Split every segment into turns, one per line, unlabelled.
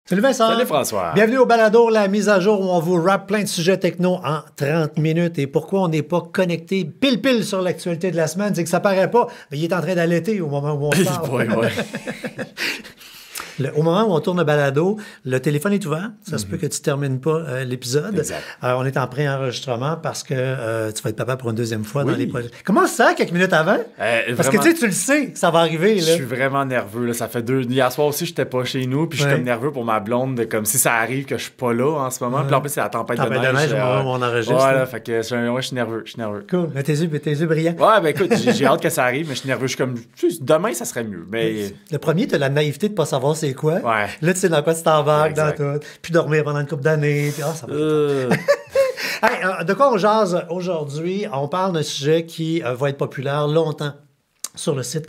Salut Vincent.
Salut François.
Bienvenue au Balado, la mise à jour où on vous rappe plein de sujets techno en 30 minutes. Et pourquoi on n'est pas connecté pile sur l'actualité de la semaine, c'est que ça paraît pas, mais il est en train d'allaiter au moment où on parle.
Ouais.
Au moment où on tourne le balado, le téléphone est ouvert. Ça se peut que tu ne termines pas l'épisode.
Exact.
On est en pré-enregistrement parce que tu vas être papa pour une deuxième fois
Oui.
dans les projets. Comment ça, quelques minutes avant? Parce
vraiment,
que tu le sais que ça va arriver.
je
Là.
suis vraiment nerveux. Là. Ça fait hier soir aussi, je n'étais pas chez nous. Puis je suis comme nerveux pour ma blonde. Comme si ça arrive que je suis pas là en ce moment. Puis en plus, c'est la tempête de neige.
Au moment où on enregistre.
Voilà, fait que je suis nerveux.
Cool. Mais tes yeux brillants.
Ouais, ben écoute, j'ai hâte que ça arrive, mais je suis nerveux. Je suis comme, demain, ça serait mieux. Mais...
Le premier, tu as la naïveté de ne pas savoir c'est quoi.
Ouais.
Là, tu sais dans quoi tu t'embarques, dans
Exact.
tout. Puis dormir pendant une couple d'années. Puis, ça va. Hey, de quoi on jase aujourd'hui? On parle d'un sujet qui va être populaire longtemps sur le site,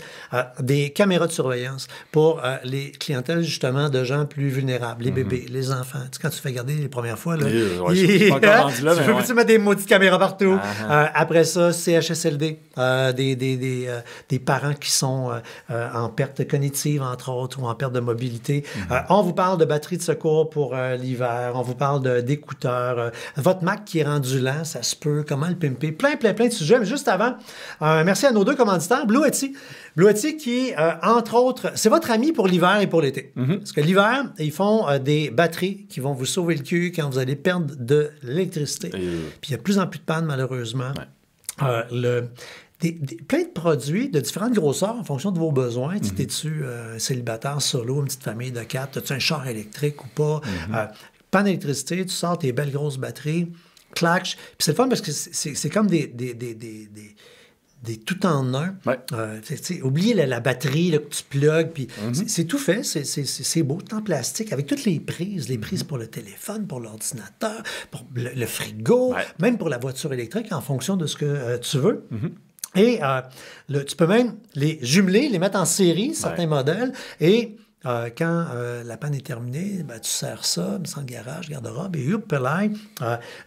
des caméras de surveillance pour les clientèles, justement, de gens plus vulnérables, les bébés, les enfants. Tu sais, quand tu fais garder les premières fois, là,
je suis pas encore rendu là,
tu
mais
peux
ouais.
mettre des maudites caméras partout. Après ça, CHSLD, des parents qui sont en perte cognitive, entre autres, ou en perte de mobilité. On vous parle de batterie de secours pour l'hiver. On vous parle d'écouteurs. Votre Mac qui est rendu lent, ça se peut. Comment le pimper? Plein de sujets. Mais juste avant, merci à nos deux commanditaires. Blue Yeti qui, entre autres, c'est votre ami pour l'hiver et pour l'été. Parce que l'hiver, ils font des batteries qui vont vous sauver le cul quand vous allez perdre de l'électricité. Puis il y a de plus en plus de pannes, malheureusement. Ouais. Plein de produits de différentes grosseurs en fonction de vos besoins. Tu es-tu célibataire, solo, une petite famille de 4? As-tu un char électrique ou pas? Panne d'électricité, tu sors tes belles grosses batteries, clac. Puis c'est le fun parce que c'est comme des tout en un.
Ouais.
Oubliez la batterie là, que tu plugues, puis c'est tout fait, c'est beau, tout en plastique, avec toutes les prises pour le téléphone, pour l'ordinateur, pour le frigo, même pour la voiture électrique, en fonction de ce que tu veux. Et tu peux même les jumeler, les mettre en série, certains modèles, et quand la panne est terminée, tu sers ça, dans le garage, garde-robe, et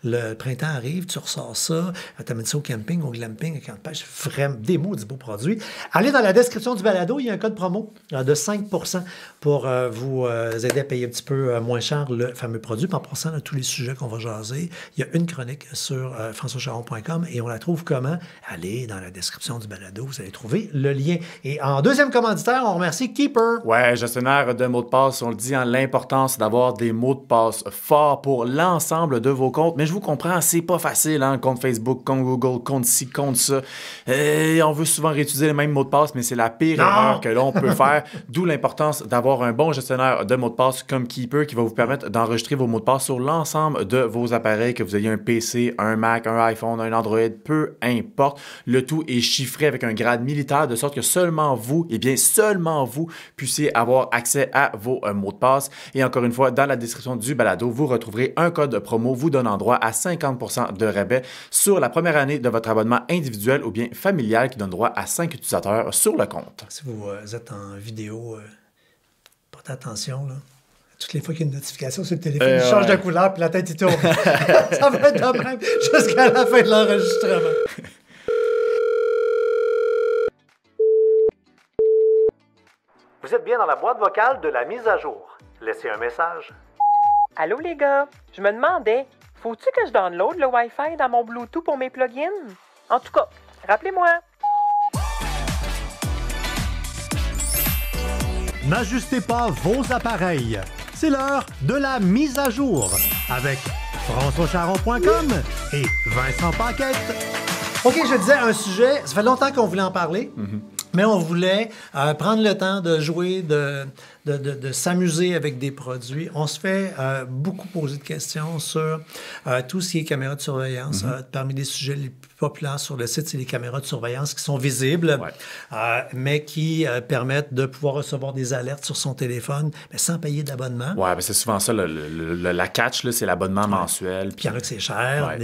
le printemps arrive, tu ressors ça, tu amènes ça au camping, au glamping, à camp de pêche, vraiment des maudits beaux produits. Allez dans la description du balado, il y a un code promo de 5% pour vous aider à payer un petit peu moins cher le fameux produit. Puis en passant à tous les sujets qu'on va jaser, il y a une chronique sur françoischaron.com et on la trouve comment? Allez dans la description du balado, vous allez trouver le lien. Et en deuxième commanditaire, on remercie Keeper.
Ouais, gestionnaire de mots de passe, on le dit, l'importance d'avoir des mots de passe forts pour l'ensemble de vos comptes. Mais je vous comprends, c'est pas facile, compte Facebook, compte Google, compte ci, compte ça. Et on veut souvent réutiliser les mêmes mots de passe, mais c'est la pire erreur que l'on peut faire. D'où l'importance d'avoir un bon gestionnaire de mots de passe comme Keeper qui va vous permettre d'enregistrer vos mots de passe sur l'ensemble de vos appareils, que vous ayez un PC, un Mac, un iPhone, un Android, peu importe. Le tout est chiffré avec un grade militaire de sorte que seulement vous puissiez avoir accès à vos mots de passe. Et encore une fois, dans la description du balado, vous retrouverez un code promo vous donnant droit à 50% de rabais sur la première année de votre abonnement individuel ou bien familial qui donne droit à 5 utilisateurs sur le compte.
Si vous êtes en vidéo, portez attention, là. Toutes les fois qu'il y a une notification sur le téléphone, il change de couleur puis la tête, il tourne. Ça va être de même jusqu'à la fin de l'enregistrement. Vous êtes bien dans la boîte vocale de la mise à jour. Laissez un message.
Allô les gars, je me demandais, faut-tu que je download le Wi-Fi dans mon Bluetooth pour mes plugins? En tout cas, rappelez-moi.
N'ajustez pas vos appareils. C'est l'heure de la mise à jour avec françoischaron.com et Vincent Paquette. OK, je disais un sujet, ça fait longtemps qu'on voulait en parler. Mais on voulait prendre le temps de jouer, de s'amuser avec des produits. On se fait beaucoup poser de questions sur tout ce qui est caméras de surveillance. Parmi les sujets les plus populaires sur le site, c'est les caméras de surveillance qui sont visibles, mais qui permettent de pouvoir recevoir des alertes sur son téléphone, mais sans payer d'abonnement.
Ouais, ben c'est souvent ça, la catch, là, c'est l'abonnement mensuel.
Puis il y en a que c'est cher.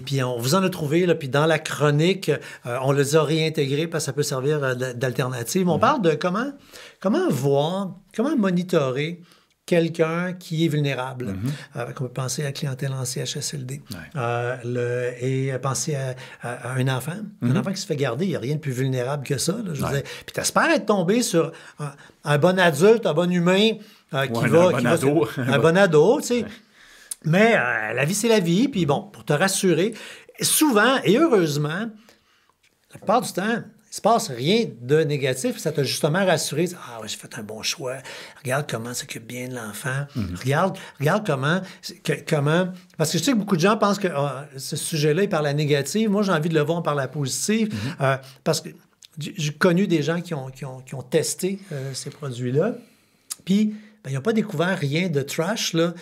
Puis on vous en a trouvé, là, puis dans la chronique, on les a réintégrés parce que ça peut servir d'alternative. On parle de comment voir, comment monitorer quelqu'un qui est vulnérable. On peut penser à la clientèle en CHSLD. Et penser à un enfant. Un enfant qui se fait garder, il n'y a rien de plus vulnérable que ça. Là, je veux dire. Puis tu espères être tombé sur un bon adulte, un bon humain un bon ado, tu sais. Mais la vie, c'est la vie. Puis bon, pour te rassurer, souvent et heureusement, la plupart du temps, il se passe rien de négatif. Ça t'a justement rassuré. Ah ouais, j'ai fait un bon choix. Regarde comment s'occupe bien de l'enfant. Regarde comment... Parce que je sais que beaucoup de gens pensent que ce sujet-là est par la négative. Moi, j'ai envie de le voir par la positive. Parce que j'ai connu des gens qui ont testé ces produits-là. Puis, ils n'ont pas découvert rien de trash, là.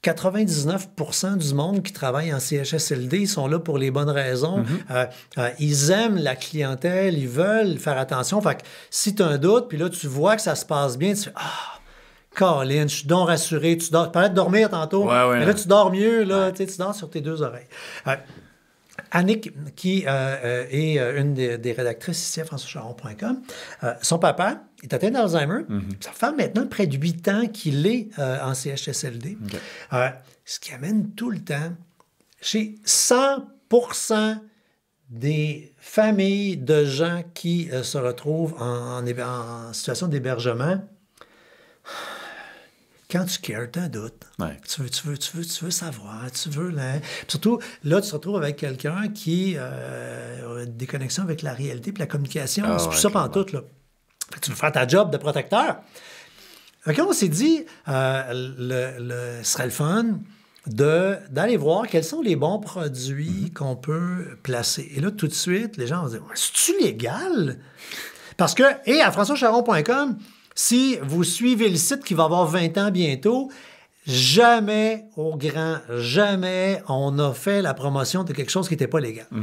99% du monde qui travaille en CHSLD, ils sont là pour les bonnes raisons. Ils aiment la clientèle, ils veulent faire attention. Fait que si tu as un doute, puis là, tu vois que ça se passe bien, tu fais « Ah, Colin, je suis donc rassuré. » Tu parlais de dormir tantôt, mais là, tu dors mieux, là, tu dors sur tes deux oreilles. Annick, qui est une des rédactrices ici à françoischaron.com, son papa est atteint d'Alzheimer. Ça fait maintenant près de 8 ans qu'il est en CHSLD. Ce qui amène tout le temps chez 100% des familles de gens qui se retrouvent en situation d'hébergement. Quand tu cares, tu as un doute. Tu veux savoir, tu veux... Là. Surtout, là, tu te retrouves avec quelqu'un qui a des connexions avec la réalité puis la communication. C'est plus ça pantoute, là. Fait que tu veux faire ta job de protecteur. Fait on s'est dit, ce serait le fun d'aller voir quels sont les bons produits qu'on peut placer. Et là, tout de suite, les gens vont dire, c'est-tu légal? Parce que, et à françoischaron.com, si vous suivez le site qui va avoir 20 ans bientôt, jamais, au grand jamais, on a fait la promotion de quelque chose qui n'était pas légal. Je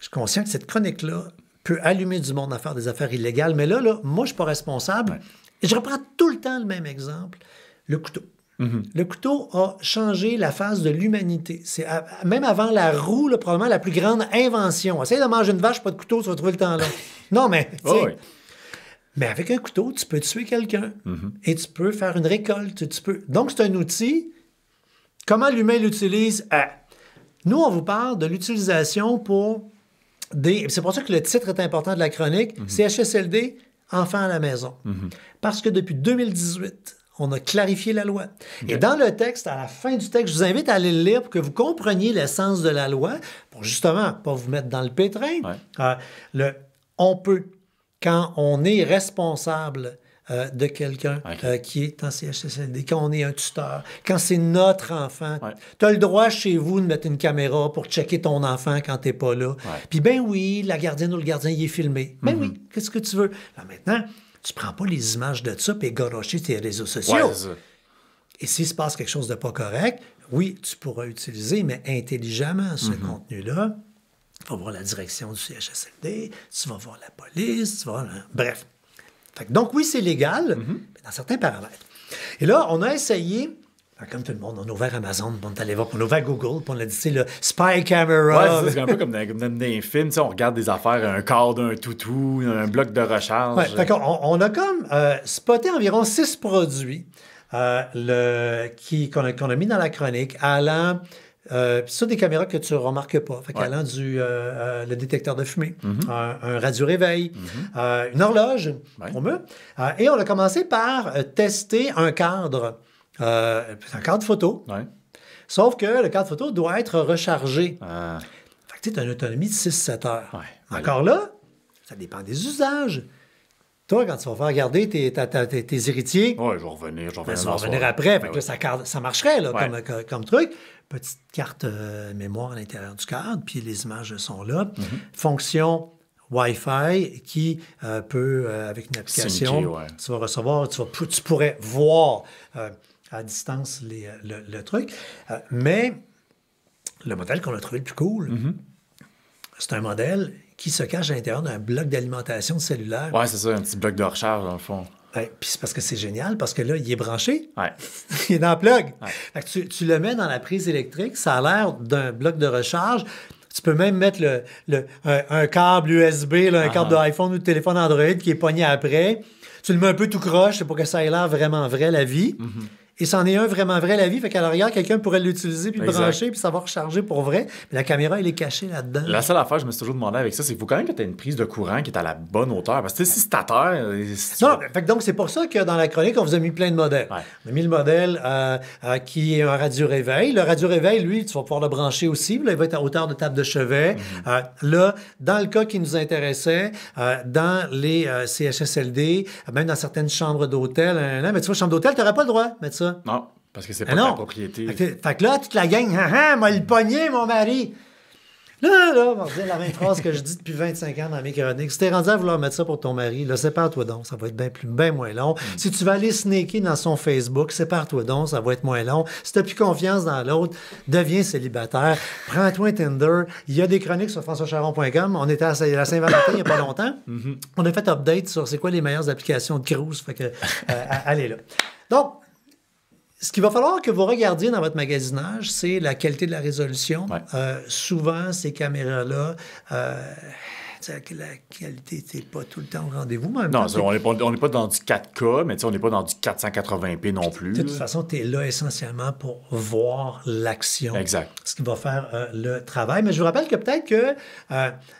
suis conscient que cette chronique-là peut allumer du monde à faire des affaires illégales, mais là moi, je ne suis pas responsable. Et je reprends tout le temps le même exemple. Le couteau. Le couteau a changé la face de l'humanité. C'est même avant la roue, là, probablement la plus grande invention. Essaye de manger une vache, pas de couteau, tu vas trouver le temps là. Non, mais... Mais avec un couteau, tu peux tuer quelqu'un et tu peux faire une récolte. Donc, c'est un outil. Comment l'humain l'utilise? Nous, on vous parle de l'utilisation pour des... C'est pour ça que le titre est important de la chronique. CHSLD, enfants à la maison. Parce que depuis 2018, on a clarifié la loi. Et dans le texte, à la fin du texte, je vous invite à aller le lire pour que vous compreniez l'essence de la loi, pour justement pas vous mettre dans le pétrin. On peut... Quand on est responsable de quelqu'un qui est en CHSLD, quand on est un tuteur, quand c'est notre enfant, tu as le droit chez vous de mettre une caméra pour checker ton enfant quand tu n'es pas là. Puis ben oui, la gardienne ou le gardien, il est filmé. Ben oui, qu'est-ce que tu veux? Là, maintenant, tu prends pas les images de ça et garocher tes réseaux sociaux. Et s'il se passe quelque chose de pas correct, oui, tu pourras utiliser, mais intelligemment, ce contenu-là. Tu vas voir la direction du CHSLD, tu vas voir la police, tu vas voir... Bref. Donc, oui, c'est légal, mais dans certains paramètres. Et là, on a essayé, comme tout le monde, on a ouvert Amazon, on est allé voir, on a ouvert Google, puis on a dit, c'est le spy camera.
C'est un peu comme dans les films, on regarde des affaires, un cadre, un toutou, un bloc de recharge.
On a comme spoté environ 6 produits qu'on a mis dans la chronique, allant... c'est des caméras que tu ne remarques pas. Allant le détecteur de fumée, un radio-réveil, une horloge, et on a commencé par tester un cadre photo. Sauf que le cadre photo doit être rechargé. Tu as une autonomie de 6-7 heures. Encore là, ça dépend des usages. Toi, quand tu vas faire regarder tes héritiers...
Oui, je vais revenir.
Ça va revenir après. Ça marcherait là, comme truc. Petite carte mémoire à l'intérieur du cadre, puis les images sont là. Fonction Wi-Fi qui peut, avec une application, tu vas recevoir, tu pourrais voir à distance le truc. Mais le modèle qu'on a trouvé le plus cool, c'est un modèle qui se cache à l'intérieur d'un bloc d'alimentation cellulaire.
Oui, c'est ça, un petit bloc de recharge, dans le fond.
Puis c'est parce que c'est génial, parce que là, il est branché. Il est dans le plug. Fait que tu le mets dans la prise électrique, ça a l'air d'un bloc de recharge. Tu peux même mettre un câble USB, là, un câble d'iPhone ou de téléphone Android qui est pogné après. Tu le mets un peu tout croche pour que ça ait l'air vraiment vrai, la vie. Et c'en est un vraiment vrai, la vie. Fait qu'à l'arrière, quelqu'un pourrait l'utiliser, puis le brancher, puis ça va recharger pour vrai. Mais la caméra, elle est cachée là-dedans.
La seule affaire, je me suis toujours demandé avec ça, c'est qu'il faut quand même que tu aies une prise de courant qui est à la bonne hauteur. Parce que si c'est à terre...
Non, fait que donc c'est pour ça que dans la chronique, on vous a mis plein de modèles. Ouais. On a mis le modèle qui est un radio-réveil. Le radio-réveil, lui, tu vas pouvoir le brancher aussi. Là, il va être à hauteur de table de chevet. Là, dans le cas qui nous intéressait, dans les CHSLD, même dans certaines chambres d'hôtel, mais tu vois, chambre d'hôtel, tu n'aurais pas le droit de mettre ça.
Non, parce que c'est pas ta propriété.
Fait que là, toute la gang, m'a le pogné, mon mari. Là, on va dire la même phrase que je dis depuis 25 ans dans mes chroniques. Si t'es rendu à vouloir mettre ça pour ton mari, là, sépare-toi donc, ça va être bien moins long. Si tu vas aller snaker dans son Facebook, sépare-toi donc, ça va être moins long. Si t'as plus confiance dans l'autre, deviens célibataire. Prends-toi un Tinder. Il y a des chroniques sur françoischaron.com. On était à la Saint-Valentin il n'y a pas longtemps. On a fait update sur c'est quoi les meilleures applications de cruise. Fait que, allez là. Donc, ce qu'il va falloir que vous regardiez dans votre magasinage, c'est la qualité de la résolution. Ouais. Souvent, ces caméras-là, la qualité n'est pas tout le temps au rendez-vous.
Non, on n'est pas dans du 4K, mais on n'est pas dans du 480p non plus.
De toute façon, tu es là essentiellement pour voir l'action.
Exact.
Ce qui va faire le travail. Mais je vous rappelle que peut-être que,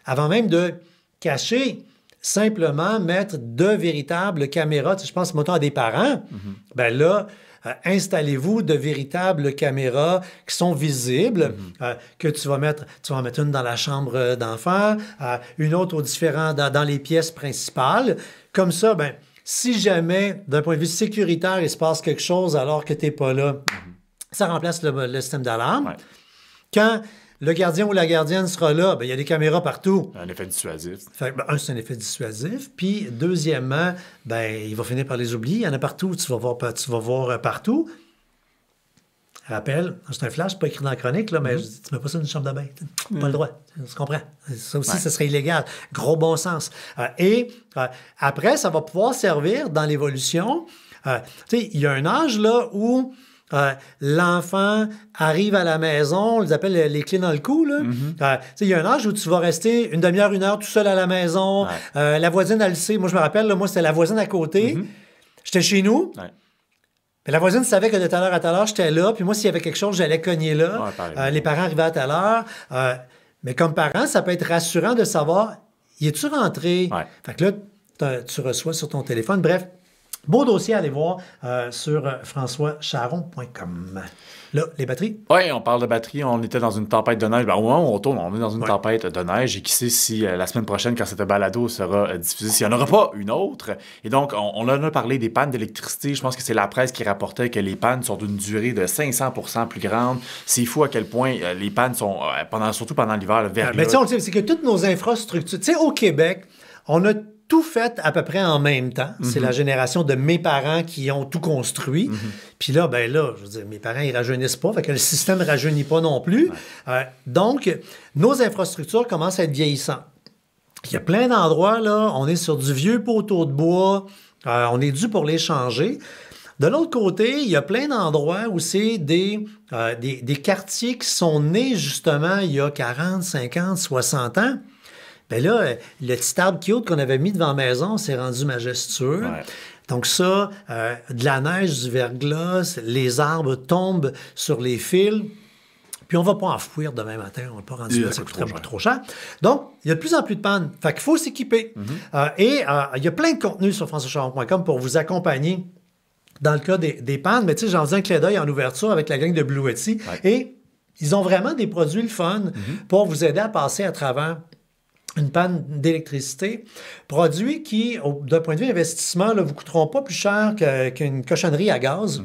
avant même de cacher, simplement mettre de véritables caméras, je pense mettons à des parents, ben là, installez-vous de véritables caméras qui sont visibles, que tu vas mettre une dans la chambre d'enfant, une autre dans les pièces principales. Comme ça, ben, si jamais, d'un point de vue sécuritaire, il se passe quelque chose alors que tu n'es pas là, ça remplace le système d'alarme. Ouais. Quand le gardien ou la gardienne sera là, ben, il y a des caméras partout.
Un effet dissuasif.
Fait, ben, c'est un effet dissuasif. Puis, deuxièmement, ben, il va finir par les oublier. Il y en a partout. Tu vas voir partout. Rappel, c'est un flash, pas écrit dans la chronique, là, mais tu ne mets pas ça dans une chambre de bain. Pas le droit. Tu comprends? Ça aussi, ça serait illégal. Gros bon sens. Après, ça va pouvoir servir dans l'évolution. Tu sais, il y a un âge là où l'enfant arrive à la maison, on les appelle les clés dans le cou. Il y a un âge où tu vas rester une demi-heure, une heure tout seul à la maison. Ouais. La voisine, elle le sait. Moi, je me rappelle, là, moi, c'était la voisine à côté. J'étais chez nous. Ouais. Mais la voisine savait que de telle heure à telle heure, j'étais là. Puis moi, s'il y avait quelque chose, j'allais cogner là. Ouais, les parents arrivaient à telle heure. Mais comme parent, ça peut être rassurant de savoir, y es-tu rentré? Ouais. Fait que là, tu reçois sur ton téléphone. Bref, beau dossier à aller voir sur françoischaron.com. Là, les batteries?
Oui, on parle de batterie. On était dans une tempête de neige. Ben, au moment où on tourne, on est dans une tempête de neige. Et qui sait si la semaine prochaine, quand cette balado sera diffusée, s'il n'y en aura pas une autre. Et donc, on en a parlé des pannes d'électricité. Je pense que c'est la presse qui rapportait que les pannes sont d'une durée de 500% plus grande. C'est fou à quel point les pannes sont, surtout pendant l'hiver, le verglas.
Mais tu sais, on le sait, c'est que toutes nos infrastructures... Tu sais, au Québec, on a tout fait à peu près en même temps. C'est la génération de mes parents qui ont tout construit. Puis là, je veux dire, mes parents, ils rajeunissent pas, fait que le système ne rajeunit pas non plus. Donc, nos infrastructures commencent à être vieillissantes. Il y a plein d'endroits, là, on est sur du vieux poteau de bois, on est dû pour les changer. De l'autre côté, il y a plein d'endroits où c'est des quartiers qui sont nés, justement, il y a 40, 50, 60 ans. Bien là, le petit arbre cute qu'on avait mis devant la maison s'est rendu majestueux. Ouais. Donc ça, de la neige, du verglas, les arbres tombent sur les fils. Puis on ne va pas enfouir demain matin, on ne va pas rendre ça coûterait trop cher. Donc, il y a de plus en plus de pannes. Fait qu'il faut s'équiper. Et il y a plein de contenu sur françoischaron.com pour vous accompagner dans le cas des pannes. Mais tu sais, j'en faisais un clin d'œil en ouverture avec la gang de Bluetti. Ouais. Et ils ont vraiment des produits le fun pour vous aider à passer à travers une panne d'électricité, produits qui, d'un point de vue investissement, ne vous coûteront pas plus cher qu'une cochonnerie à gaz.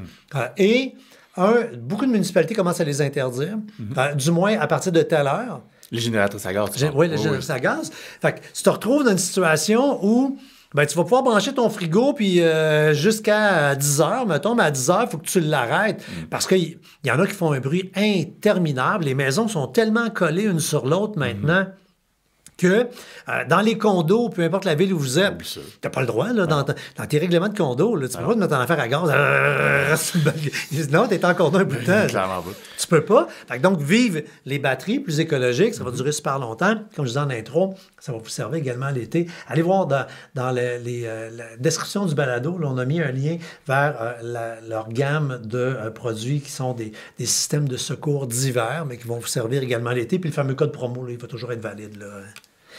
Et beaucoup de municipalités commencent à les interdire, du moins à partir de telle heure.
Les génératrices à gaz.
Oui, les génératrices à gaz. Fait que tu te retrouves dans une situation où tu vas pouvoir brancher ton frigo puis jusqu'à 10 heures, mettons, mais à 10 heures, il faut que tu l'arrêtes. Parce qu'il y en a qui font un bruit interminable. Les maisons sont tellement collées une sur l'autre maintenant que dans les condos, peu importe la ville où vous êtes, tu n'as pas le droit, là, dans tes règlements de condo, là, tu peux pas te mettre en affaire à gaz. Ils disent non, tu es en condo un bout de temps.
Clairement pas.
Tu peux pas. Fait que donc, vivre les batteries plus écologiques, ça va durer super longtemps. Comme je disais en intro, ça va vous servir également l'été. Allez voir dans la description du balado, là, on a mis un lien vers leur gamme de produits qui sont des systèmes de secours divers, mais qui vont vous servir également l'été. Puis le fameux code promo, là, il va toujours être valide. Là.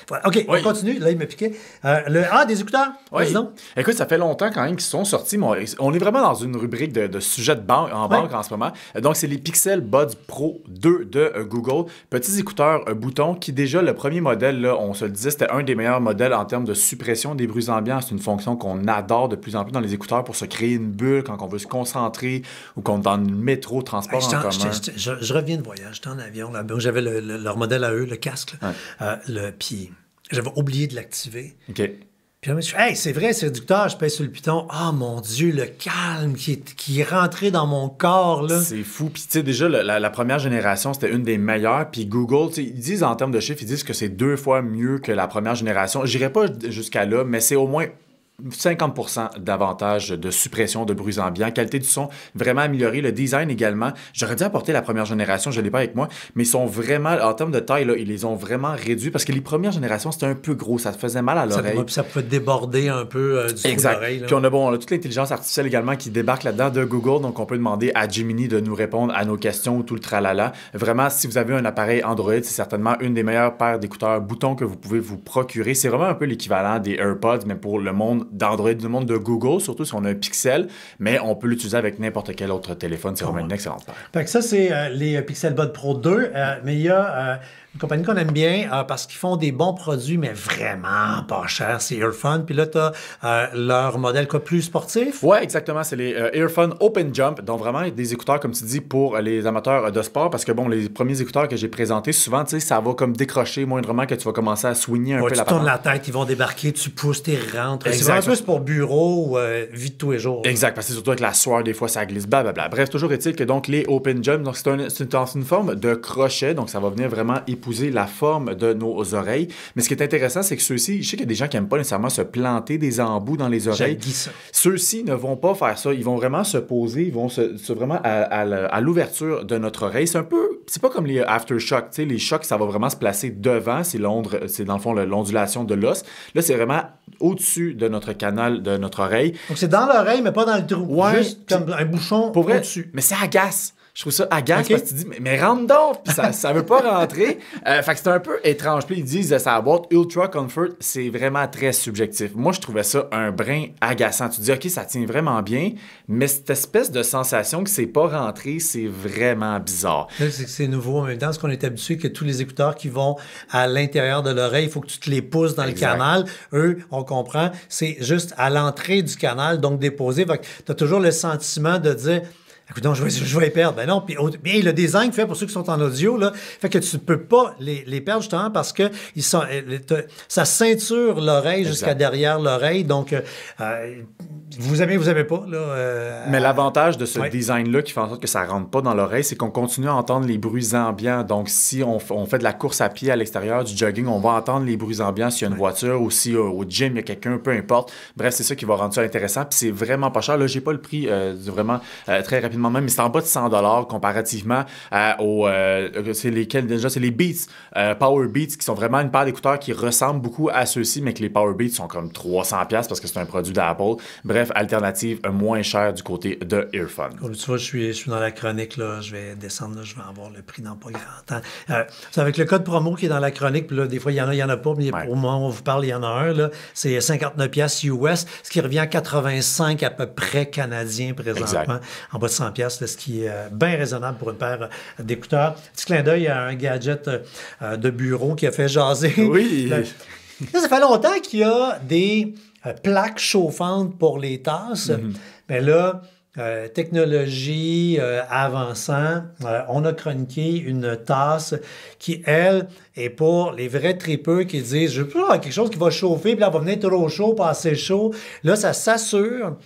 Voilà. OK, on continue. Là, il m'a piqué. Des écouteurs?
Oui. Écoute, ça fait longtemps quand même qu'ils sont sortis. Mais on est vraiment dans une rubrique de sujets de banque en ce moment. Donc, c'est les Pixel Buds Pro 2 de Google. Petits écouteurs boutons qui, déjà, le premier modèle, là, on se le disait, c'était un des meilleurs modèles en termes de suppression des bruits ambiants. C'est une fonction qu'on adore de plus en plus dans les écouteurs pour se créer une bulle quand on veut se concentrer ou qu'on est dans le métro, transport en commun.
Je reviens de voyage. J'étais en avion. Là, j'avais leur modèle à eux, le casque. Le pied. J'avais oublié de l'activer.
OK.
Puis là, je me suis dit, hey, c'est vrai, c'est réducteur. Je pèse sur le piton. Ah, mon Dieu, le calme qui est rentré dans mon corps, là.
C'est fou. Puis, tu sais, déjà, la première génération, c'était une des meilleures. Puis, Google, tu sais, ils disent en termes de chiffres, ils disent que c'est 2 fois mieux que la première génération. J'irai pas jusqu'à là, mais c'est au moins 50% d'avantage de suppression de bruits ambiants, qualité du son vraiment améliorée, le design également. J'aurais dû apporter la première génération, je ne l'ai pas avec moi, mais ils sont vraiment, en termes de taille, là, ils les ont vraiment réduits parce que les premières générations, c'était un peu gros, ça te faisait mal à l'oreille.
Ça pouvait déborder un peu du trou d'oreille.
Puis on a toute l'intelligence artificielle également qui débarque là-dedans de Google, donc on peut demander à Gemini de nous répondre à nos questions, tout le tralala. Vraiment, si vous avez un appareil Android, c'est certainement une des meilleures paires d'écouteurs boutons que vous pouvez vous procurer. C'est vraiment un peu l'équivalent des AirPods, mais pour le monde d'Android, du monde de Google, surtout si on a un Pixel, mais on peut l'utiliser avec n'importe quel autre téléphone. C'est vraiment une excellente paire.
Fait que ça, c'est les Pixel Buds Pro 2, mais il y a une compagnie qu'on aime bien parce qu'ils font des bons produits, mais vraiment pas chers. C'est Earphone. Puis là, tu as leur modèle plus sportif.
Oui, exactement. C'est les Earphone Open Jump. Donc vraiment des écouteurs, comme tu dis, pour les amateurs de sport. Parce que bon, les premiers écouteurs que j'ai présentés, souvent, tu sais, ça va comme décrocher moindrement que tu vas commencer à swinger un peu la
tu tournes la tête, ils vont débarquer, tu pousses, tu rentres. C'est vraiment plus pour bureau ou vie de tous les jours.
Exact, parce que surtout avec la sueur, des fois, ça glisse, blablabla. Bref, toujours est-il que donc les Open Jump, donc c'est une forme de crochet, donc ça va venir vraiment épouser la forme de nos oreilles. Mais ce qui est intéressant, c'est que ceux-ci, je sais qu'il y a des gens qui n'aiment pas nécessairement se planter des embouts dans les oreilles. Ceux-ci ne vont pas faire ça. Ils vont vraiment se poser, ils vont vraiment à l'ouverture de notre oreille. C'est pas comme les aftershocks, tu sais, les chocs, ça va vraiment se placer devant, c'est dans le fond l'ondulation de l'os. Là, c'est vraiment au-dessus de notre canal, de notre oreille.
Donc, c'est dans l'oreille, mais pas dans le trou.
Ouais,
juste comme un bouchon au-dessus.
Mais c'est agace. Je trouve ça agace parce que tu dis, mais rentre donc! Puis ça veut pas rentrer. Fait que c'est un peu étrange. Puis ils disent de sa boîte Ultra Comfort, c'est vraiment très subjectif. Moi, je trouvais ça un brin agaçant. Tu te dis, OK, ça tient vraiment bien, mais cette espèce de sensation que c'est pas rentré, c'est vraiment bizarre.
Là, c'est nouveau en même temps, parce qu'on est habitué que tous les écouteurs qui vont à l'intérieur de l'oreille, il faut que tu te les pousses dans le canal. Eux, on comprend, c'est juste à l'entrée du canal, donc déposé. Fait que tu as toujours le sentiment de dire... Écoute, non, je vais les perdre. Ben non. Puis le design fait pour ceux qui sont en audio, là, fait que tu ne peux pas les perdre justement parce que ça ceinture l'oreille jusqu'à derrière l'oreille. Donc, vous aimez pas. Là,
mais l'avantage de ce design-là qui fait en sorte que ça ne rentre pas dans l'oreille, c'est qu'on continue à entendre les bruits ambiants. Donc, si on fait de la course à pied à l'extérieur, du jogging, on va entendre les bruits ambiants s'il y a une voiture ou si au gym, il y a quelqu'un, peu importe. Bref, c'est ça qui va rendre ça intéressant. Puis c'est vraiment pas cher. Là, j'ai pas le prix vraiment très rapidement même, mais c'est en bas de 100$ comparativement c'est lesquels déjà? C'est les Beats, Power Beats, qui sont vraiment une paire d'écouteurs qui ressemblent beaucoup à ceux-ci, mais que les Power Beats sont comme 300$ parce que c'est un produit d'Apple. Bref, alternative moins chère du côté de Earphone.
Comme tu vois, je suis dans la chronique, là, je vais descendre, là, je vais avoir le prix dans pas grand temps. C'est avec le code promo qui est dans la chronique, puis là, des fois, il y en a pas, mais pour moi, on vous parle, il y en a un, là, c'est 59$ US, ce qui revient à 85 à peu près canadiens présentement, exact. En bas de 100$, là, ce qui est bien raisonnable pour une paire d'écouteurs. Petit clin d'œil à un gadget de bureau qui a fait jaser.
Oui!
Ça fait longtemps qu'il y a des plaques chauffantes pour les tasses, mais là, technologie avançant, on a chroniqué une tasse qui, elle, est pour les vrais tripeux qui disent « Je veux pas avoir quelque chose qui va chauffer, puis là, on va venir trop chaud, pas assez chaud. » Là, ça s'assure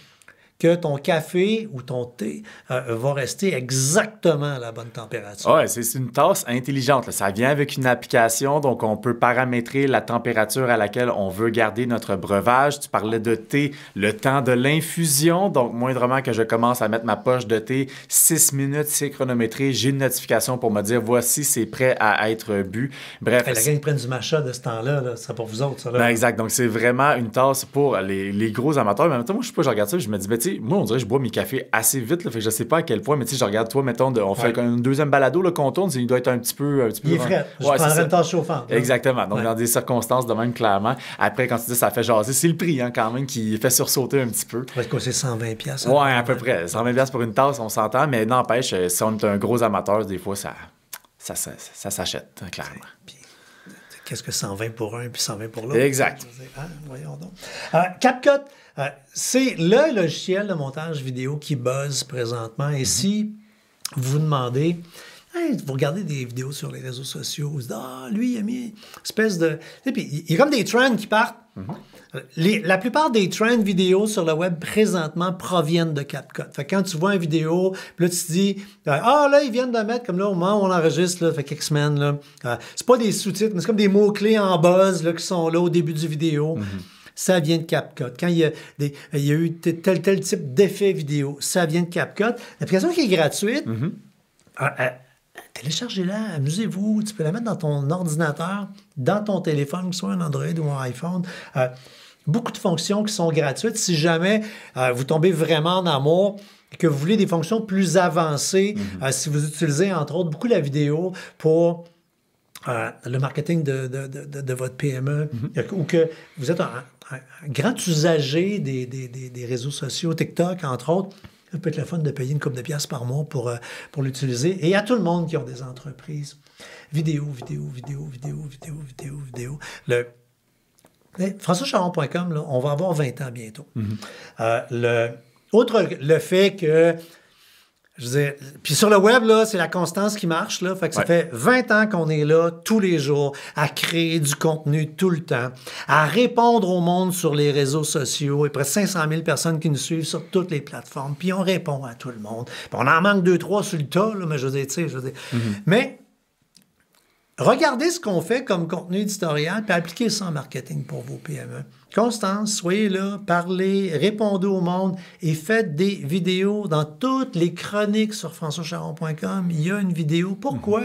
que ton café ou ton thé va rester exactement à la bonne température.
Oui, c'est une tasse intelligente. Là. Ça vient avec une application, donc on peut paramétrer la température à laquelle on veut garder notre breuvage. Tu parlais de thé, le temps de l'infusion. Donc, moindrement que je commence à mettre ma poche de thé, 6 minutes, c'est chronométré. J'ai une notification pour me dire, voici, c'est prêt à être bu. Bref.
La gang prenne du matcha de ce temps-là, là, c'est pour vous autres, ça. Là.
Ben, exact. Donc, c'est vraiment une tasse pour les gros amateurs. Mais en même temps, moi, je sais pas, je regarde ça et je me dis, ben, tu sais, moi, on dirait que je bois mes cafés assez vite, là, fait que je sais pas à quel point, mais tu sais, je regarde, toi, mettons, on fait une deuxième balado, là, qu'on tourne, il doit être un petit peu...
Il est frais. Je prendrais une tasse chauffante. Là.
Exactement. Donc, dans des circonstances de même, clairement. Après, quand tu dis ça fait jaser, c'est le prix, hein, quand même, qui fait sursauter un petit peu.
Parce que c'est 120$.
Ouais, à peu près. 120$ pour une tasse, on s'entend, mais n'empêche, si on est un gros amateur, des fois, ça s'achète, clairement.
Puis, qu'est-ce que 120 pour un puis 120 pour l'autre?
Exact.
Voyons donc. CapCut, c'est le logiciel de montage vidéo qui buzz présentement. Et si vous demandez, vous regardez des vidéos sur les réseaux sociaux, vous dites, lui, il a mis une espèce de... Et puis, il y a comme des trends qui partent. La plupart des trends vidéo sur le web présentement proviennent de CapCut. Fait que quand tu vois une vidéo, puis là, tu te dis, là, ils viennent de mettre, comme là, au moment où on enregistre, là, fait quelques semaines, là, c'est pas des sous-titres, mais c'est comme des mots-clés en buzz là, qui sont là au début du vidéo. Ça vient de CapCut. Quand il y a eu tel type d'effet vidéo, ça vient de CapCut. L'application qui est gratuite, téléchargez-la, amusez-vous. Tu peux la mettre dans ton ordinateur, dans ton téléphone, que ce soit un Android ou un iPhone. Beaucoup de fonctions qui sont gratuites. Si jamais vous tombez vraiment en amour et que vous voulez des fonctions plus avancées, si vous utilisez, entre autres, beaucoup la vidéo pour... le marketing de votre PME, ou que vous êtes un grand usager des réseaux sociaux, TikTok, entre autres, ça peut être le fun de payer une couple de piastres par mois pour l'utiliser. Et à tout le monde qui ont des entreprises. Vidéo. FrançoisCharron.com, là, on va avoir 20 ans bientôt. Le fait que... Je veux dire, puis sur le web, là, c'est la constance qui marche. Là, fait que ça fait 20 ans qu'on est là tous les jours à créer du contenu tout le temps, à répondre au monde sur les réseaux sociaux. Il y a presque 500 000 personnes qui nous suivent sur toutes les plateformes. Puis on répond à tout le monde. Puis on en manque 2-3 sur le tas, là, mais je veux dire, tu sais, Mais regardez ce qu'on fait comme contenu éditorial, puis appliquez ça en marketing pour vos PME. Constance, soyez là, parlez, répondez au monde et faites des vidéos dans toutes les chroniques sur FrançoisCharron.com. Il y a une vidéo. Pourquoi?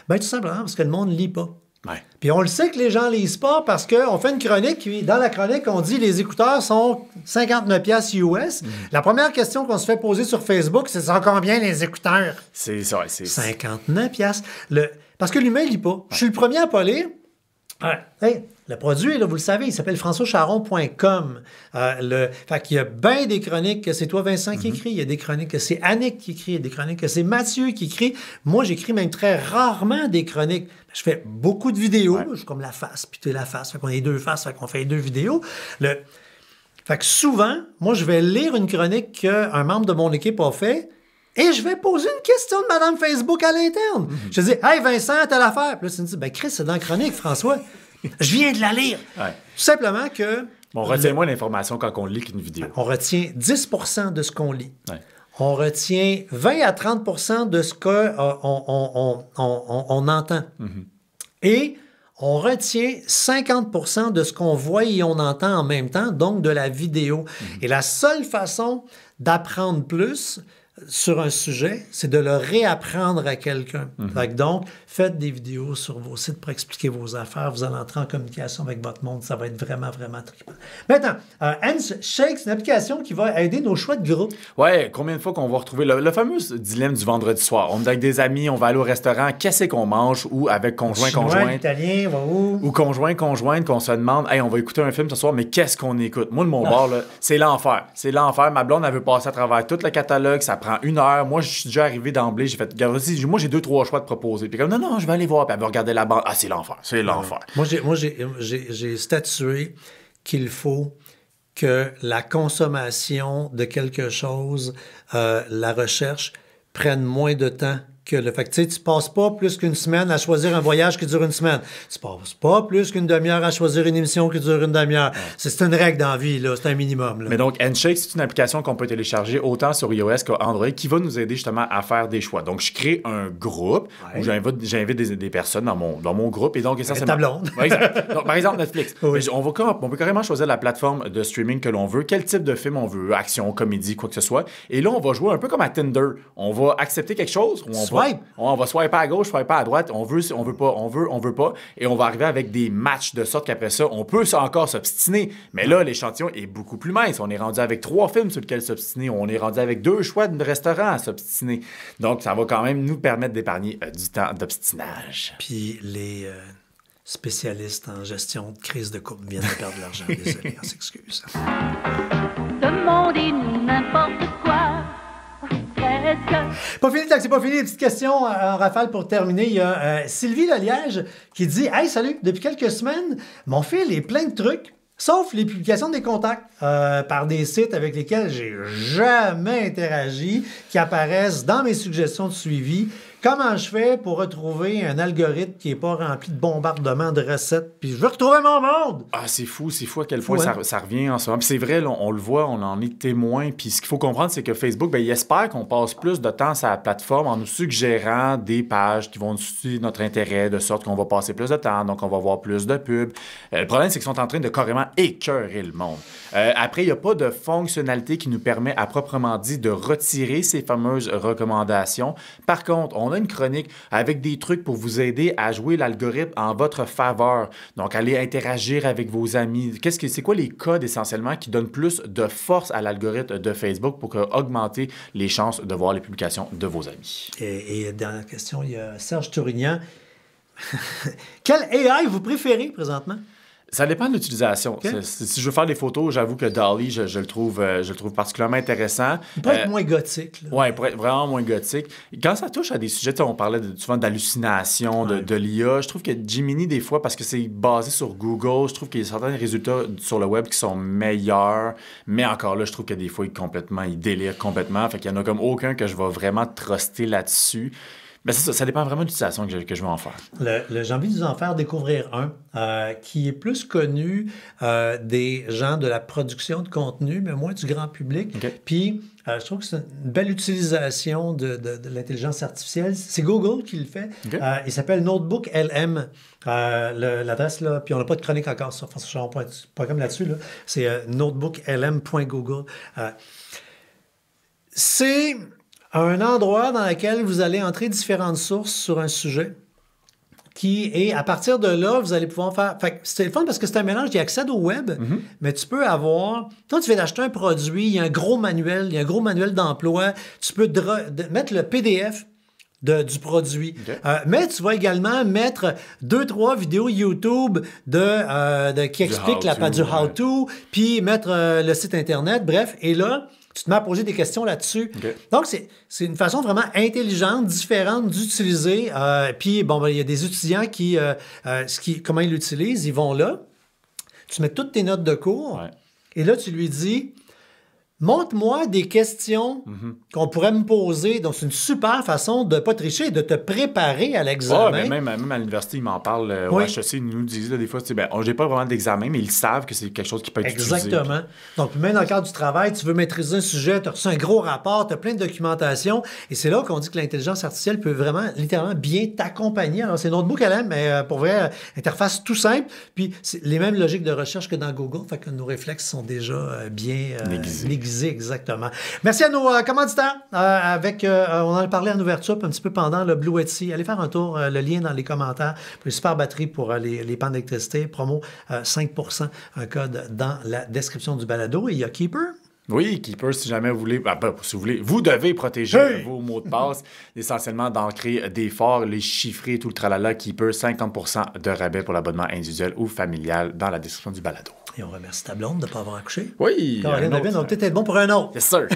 Bien, tout simplement parce que le monde ne lit pas.
Ouais.
Puis on le sait que les gens ne lisent pas parce qu'on fait une chronique, puis dans la chronique, on dit les écouteurs sont 59$ US. La première question qu'on se fait poser sur Facebook, c'est combien les écouteurs?
C'est ça,
59$. Parce que l'humain ne lit pas. Je suis le premier à pas lire. Le produit, là, vous le savez, il s'appelle FrançoisCharron.com. Fait qu'il y a bien des chroniques que c'est toi, Vincent, qui écrit. Il y a des chroniques que c'est Annick qui écrit. Il y a des chroniques que c'est Mathieu qui écrit. Moi, j'écris même très rarement des chroniques. Je fais beaucoup de vidéos. Je suis comme la face, puis tu es la face. Fait qu'on est deux faces, fait qu'on fait 2 vidéos. Fait que souvent, moi, je vais lire une chronique qu'un membre de mon équipe a fait. Et je vais poser une question de Madame Facebook à l'interne. Je dis, hey Vincent, telle affaire. Puis là, tu me dis, ben Chris, c'est dans la chronique, François. Je viens de la lire. Tout simplement que.
On retient moins l'information quand on lit qu'une vidéo.
On retient 10% de ce qu'on lit.
Ouais.
On retient 20 à 30% de ce qu'on entend. Et on retient 50% de ce qu'on voit et on entend en même temps, donc de la vidéo. Et la seule façon d'apprendre plus sur un sujet, c'est de le réapprendre à quelqu'un. Donc, faites des vidéos sur vos sites pour expliquer vos affaires. Vous allez entrer en communication avec votre monde. Ça va être vraiment, vraiment trippant. Maintenant, Handshake, c'est une application qui va aider nos choix de groupe.
Ouais, combien de fois qu'on va retrouver le fameux dilemme du vendredi soir. On est avec des amis, on va aller au restaurant, qu'est-ce qu'on mange? Ou avec conjoint,
italien, va où?
Ou conjointe, qu'on se demande, hey, on va écouter un film ce soir, mais qu'est-ce qu'on écoute? Moi, de mon bord, là, c'est l'enfer. C'est l'enfer. Ma blonde, elle veut passer à travers tout le catalogue. Ça prend 1 heure. Moi, je suis déjà arrivé d'emblée. J'ai fait, moi, j'ai 2-3 choix de proposer. Puis comme, non, je vais aller voir. Puis elle va regarder la bande. Ah, c'est l'enfer. C'est l'enfer.
Moi, j'ai statué qu'il faut que la consommation de quelque chose, la recherche, prenne moins de temps que le fait que tu passes pas plus qu'une semaine à choisir un voyage qui dure une semaine. Tu passes pas plus qu'une demi-heure à choisir une émission qui dure une demi-heure. C'est une règle dans la vie, là. C'est un minimum. Là.
Mais donc, Handshake, c'est une application qu'on peut télécharger autant sur iOS qu'Android qui va nous aider justement à faire des choix. Donc, je crée un groupe où j'invite des personnes dans mon groupe. Et donc, essentiellement...
Ta blonde.
Exact. Donc, par exemple, Netflix. Oui. On peut carrément choisir la plateforme de streaming que l'on veut, quel type de film on veut, action, comédie, quoi que ce soit. Et là, on va jouer un peu comme à Tinder. On va accepter quelque chose. On va swiper à gauche, swiper à droite. On veut pas, on veut pas. Et on va arriver avec des matchs de sorte qu'après ça, on peut encore s'obstiner. Mais là, l'échantillon est beaucoup plus mince. On est rendu avec 3 films sur lesquels s'obstiner. On est rendu avec 2 choix de restaurants à s'obstiner. Donc, ça va quand même nous permettre d'épargner du temps d'obstinage.
Puis les spécialistes en gestion de crise de couple viennent de perdre de l'argent. Désolé, on s'excuse.
Demandez-nous n'importe quoi.
Pas fini, tant que c'est pas fini. Petite question en rafale pour terminer. Il y a Sylvie Leliège qui dit « Hey, salut! Depuis quelques semaines, mon fil est plein de trucs, sauf les publications des contacts par des sites avec lesquels j'ai jamais interagi, qui apparaissent dans mes suggestions de suivi. Comment je fais pour retrouver un algorithme qui n'est pas rempli de bombardements de recettes? Puis je veux retrouver mon monde! »
Ah, c'est fou à quel point ça revient en ce moment. Puis c'est vrai, là, on le voit, on en est témoin. Puis ce qu'il faut comprendre, c'est que Facebook, il espère qu'on passe plus de temps sur la plateforme en nous suggérant des pages qui vont susciter notre intérêt, de sorte qu'on va passer plus de temps, donc on va voir plus de pubs. Le problème, c'est qu'ils sont en train de carrément écœurer le monde. Après, il n'y a pas de fonctionnalité qui nous permet à proprement dit de retirer ces fameuses recommandations. Par contre, on a une chronique avec des trucs pour vous aider à jouer l'algorithme en votre faveur. Donc, allez interagir avec vos amis. C'est quoi les codes essentiellement qui donnent plus de force à l'algorithme de Facebook pour augmenter les chances de voir les publications de vos amis?
Et dernière question, il y a Serge Tourignan. Quel AI vous préférez présentement?
Ça dépend de l'utilisation.
Okay.
Si je veux faire des photos, j'avoue que DALL-E, je le trouve particulièrement intéressant.
Il peut être moins gothique.
Oui, il pourrait être vraiment moins gothique. Quand ça touche à des sujets, on parlait souvent d'hallucination, de l'IA, je trouve que Gemini, des fois, parce que c'est basé sur Google, je trouve qu'il y a certains résultats sur le web qui sont meilleurs, mais encore là, je trouve que des fois, il délire complètement. Fait qu'il n'y en a comme aucun que je vais vraiment truster là-dessus. Ben c'est ça dépend vraiment de l'utilisation que je veux en faire.
J'ai envie de vous en faire découvrir un qui est plus connu des gens de la production de contenu, mais moins du grand public.
Okay.
Puis, je trouve que c'est une belle utilisation de l'intelligence artificielle. C'est Google qui le fait.
Okay.
Il s'appelle Notebook LM. L'adresse, là, puis on n'a pas de chronique encore sur François.com là-dessus. Là. C'est notebooklm.google. C'est un endroit dans lequel vous allez entrer différentes sources sur un sujet et à partir de là, vous allez pouvoir faire... Fait que c'est le fun parce que c'est un mélange, il accède au web, mais tu peux avoir... Quand tu viens d'acheter un produit, il y a un gros manuel d'emploi, tu peux mettre le PDF du produit. Okay. Mais tu vas également mettre 2-3 vidéos YouTube qui expliquent du how-to, puis mettre le site Internet, bref, et là... Tu te mets à poser des questions là-dessus. Okay. Donc, c'est une façon vraiment intelligente, différente d'utiliser. Puis, il y a des étudiants comment ils l'utilisent, ils vont là, tu mets toutes tes notes de cours, et là, tu lui dis... Montre-moi des questions qu'on pourrait me poser. Donc, c'est une super façon de ne pas tricher, de te préparer à l'examen.
Ouais, même à l'université, ils m'en parlent. Au HEC, ils nous disent des fois, j'ai pas vraiment d'examen, mais ils savent que c'est quelque chose qui peut être utilisé.
Exactement. Donc, même dans le cadre du travail, tu veux maîtriser un sujet, tu as reçu un gros rapport, tu as plein de documentation. Et c'est là qu'on dit que l'intelligence artificielle peut vraiment, littéralement, bien t'accompagner. Alors, c'est Notebook LM, mais pour vrai, interface tout simple. Puis, c'est les mêmes logiques de recherche que dans Google. Fait que nos réflexes sont déjà bien aiguisés. Exactement. Merci à nos commanditaires. On en a parlé en ouverture un petit peu pendant le Blue Etsy. Allez faire un tour, le lien dans les commentaires pour les super batteries pour les pannes d'électricité. Promo 5%, un code dans la description du balado. Et il y a Keeper.
Oui, Keeper, si jamais vous voulez, vous devez protéger vos mots de passe, essentiellement d'ancrer des forts, les chiffrer, tout le tralala. Keeper, 50% de rabais pour l'abonnement individuel ou familial dans la description du balado.
Et on remercie ta blonde de ne pas avoir accouché.
Oui.
Caroline David, on va peut-être être bon pour un autre.
Yes, sir.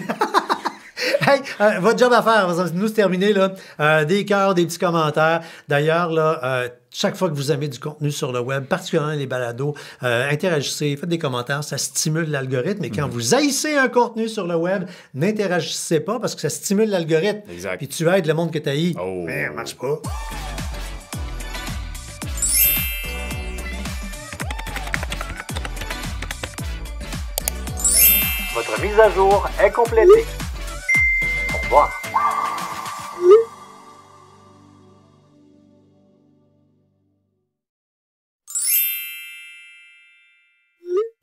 Hey, votre job à faire, nous, c'est terminé, là. Des cœurs, des petits commentaires. D'ailleurs, là, chaque fois que vous aimez du contenu sur le web, particulièrement les balados, interagissez, faites des commentaires, ça stimule l'algorithme. Et quand vous haïssez un contenu sur le web, n'interagissez pas parce que ça stimule l'algorithme.
Exact.
Puis tu aides le monde que tu haïs.
Oh.
Mais ça marche pas.
Votre mise à jour est complétée. Au revoir.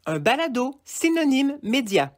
Un balado synonyme média.